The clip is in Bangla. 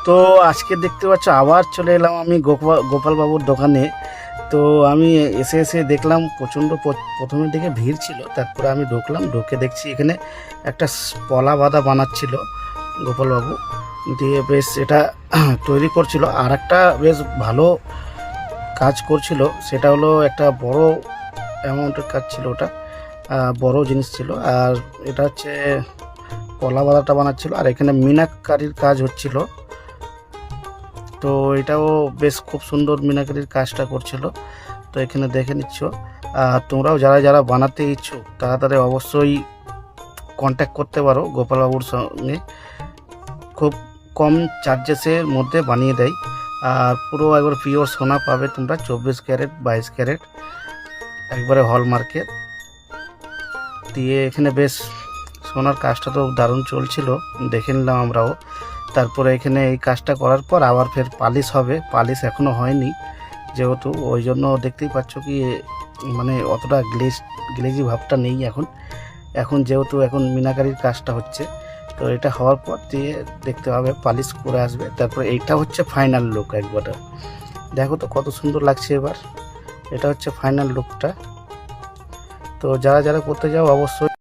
তো আজকে দেখতে পাচ্ছ আবার চলে এলাম আমি গোপাল বাবুর দোকানে। তো আমি এসে এসে দেখলাম প্রচণ্ড প্রথমের দিকে ভিড় ছিল, তারপরে আমি ঢুকলাম, ঢুকে দেখছি এখানে একটা পলা বাঁধা বানাচ্ছিল গোপালবাবু, দিয়ে বেশ এটা তৈরি করছিল। আর একটা বেশ ভালো কাজ করছিল, সেটা হলো একটা বড় অ্যামাউন্টের কাজ ছিল, ওটা বড় জিনিস ছিল। আর এটা হচ্ছে পলা বাঁধাটা বানাচ্ছিল, আর এখানে মিনাকারির কাজ হচ্ছিল। তো এটাও বেশ খুব সুন্দর মিনাকারির কাজটা করছিল। তো এখানে দেখে নিচ্ছ। তোমরাও যারা যারা বানাতে ইচ্ছুক তাড়াতাড়ি অবশ্যই কন্ট্যাক্ট করতে পারো গোপালবাবুর সঙ্গে। খুব কম চার্জেসের মধ্যে বানিয়ে দেয়, আর পুরো একবার পিওর সোনা পাবে তোমরা, 24 ক্যারেট 22 ক্যারেট একবারে হলমার্কের দিয়ে। এখানে বেশ সোনার কাজটা তো দারুণ চলছিল, দেখে নিলাম আমরাও। তারপরে এখানে এই কাজটা করার পর আবার ফের পালিশ হবে, পালিশ এখনও হয়নি যেহেতু, ওই জন্য দেখতেই পাচ্ছ কি মানে অতটা গ্লেজি ভাবটা নেই এখন যেহেতু এখন মিনাকারির কাজটা হচ্ছে। তো এটা হওয়ার পর দিয়ে দেখতে হবে, পালিশ করে আসবে। তারপরে এইটা হচ্ছে ফাইনাল লুক, একবার দেখো তো কত সুন্দর লাগছে। এবার এটা হচ্ছে ফাইনাল লুকটা। তো যারা যারা করতে যাও অবশ্যই